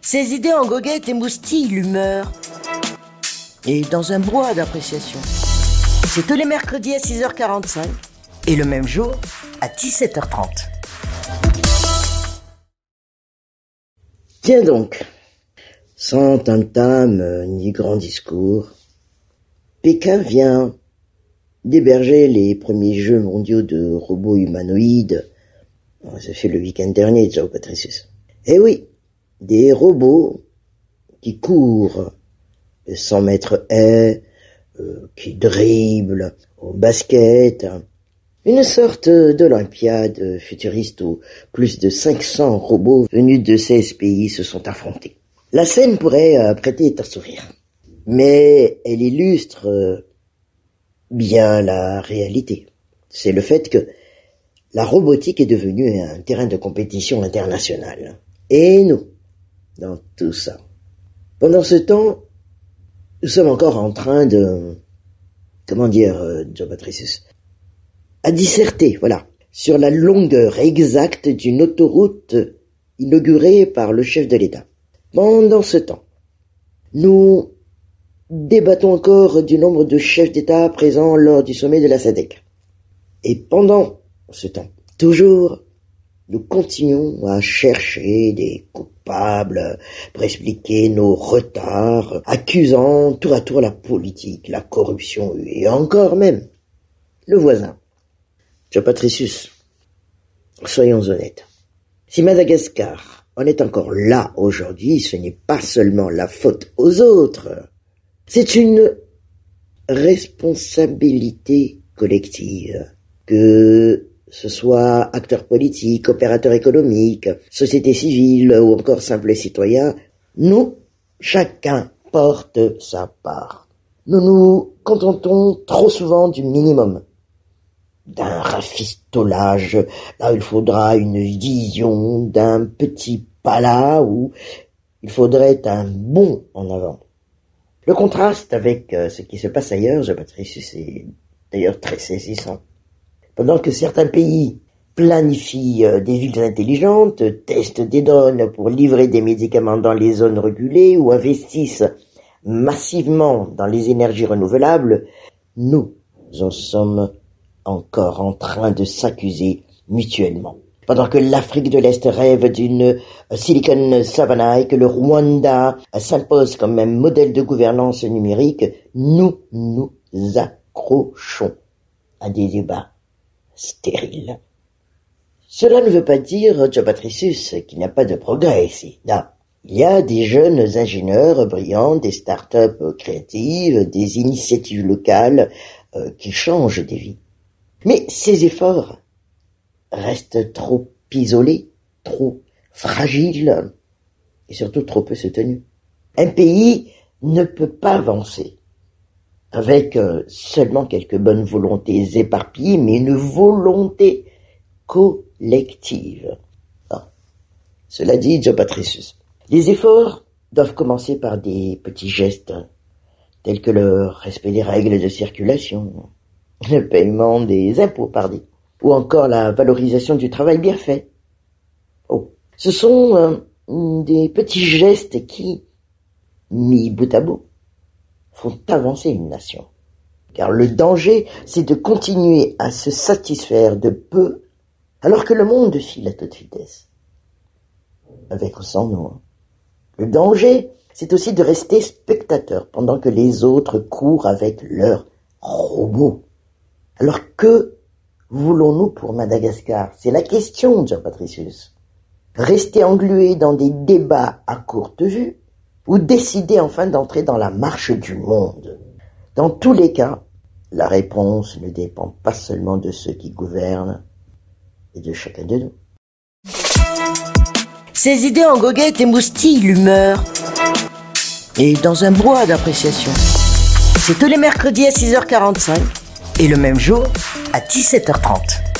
Ses idées en goguette émoustillent l'humeur. Et dans un brouhaha d'appréciation. C'est tous les mercredis à 6h45 et le même jour à 17h30. Tiens donc, sans tam-tam ni grand discours, Pékin vient d'héberger les premiers jeux mondiaux de robots humanoïdes. Ça fait le week-end dernier, Joe Patricius. Eh oui, des robots qui courent 100 mètres haies, qui dribblent au basket. Une sorte d'Olympiade futuriste où plus de 500 robots venus de 16 pays se sont affrontés. La scène pourrait prêter à sourire, mais elle illustre bien la réalité. C'est le fait que la robotique est devenue un terrain de compétition internationale. Et nous, dans tout ça. Pendant ce temps, nous sommes encore en train de, Joe Patricius, à disserter, sur la longueur exacte d'une autoroute inaugurée par le chef de l'État. Pendant ce temps, nous débattons encore du nombre de chefs d'État présents lors du sommet de la SADC. Et pendant ce temps, toujours, nous continuons à chercher des coupables pour expliquer nos retards, accusant tour à tour la politique, la corruption et encore même le voisin. Joe Patricius, soyons honnêtes. Si Madagascar en est encore là aujourd'hui, ce n'est pas seulement la faute aux autres. C'est une responsabilité collective, que ce soit acteurs politiques, opérateurs économiques, société civile ou encore simples citoyens, nous, chacun porte sa part. Nous nous contentons trop souvent du minimum, d'un rafistolage, là où il faudra une vision, d'un petit pas là où il faudrait un bond en avant. Le contraste avec ce qui se passe ailleurs, Joe Patricius, est d'ailleurs très saisissant. Pendant que certains pays planifient des villes intelligentes, testent des drones pour livrer des médicaments dans les zones reculées ou investissent massivement dans les énergies renouvelables, nous en sommes encore en train de s'accuser mutuellement. Pendant que l'Afrique de l'Est rêve d'une Silicon Savannah et que le Rwanda s'impose comme un modèle de gouvernance numérique, nous nous accrochons à des débats stériles. Cela ne veut pas dire, Joe Patricius, qu'il n'y a pas de progrès ici. Non. Il y a des jeunes ingénieurs brillants, des startups créatives, des initiatives locales qui changent des vies. Mais ces efforts restent trop isolés, trop fragiles et surtout trop peu soutenus. Un pays ne peut pas avancer avec seulement quelques bonnes volontés éparpillées, mais une volonté collective. Cela dit, Joe Patricius, les efforts doivent commencer par des petits gestes, tels que le respect des règles de circulation, le paiement des impôts, ou encore la valorisation du travail bien fait. Ce sont des petits gestes qui, mis bout à bout, font avancer une nation. Car le danger, c'est de continuer à se satisfaire de peu, alors que le monde file à toute vitesse. Avec ou sans nous. Le danger, c'est aussi de rester spectateur pendant que les autres courent avec leurs robots. Alors que voulons-nous pour Madagascar? C'est la question, Joe Patricius. Rester englué dans des débats à courte vue ou décider enfin d'entrer dans la marche du monde? Dans tous les cas, la réponse ne dépend pas seulement de ceux qui gouvernent et de chacun de nous. Ces idées en goguette émoustillent l'humeur. Et dans un brouhaha d'appréciation. C'est tous les mercredis à 6h45 et le même jour à 17h30.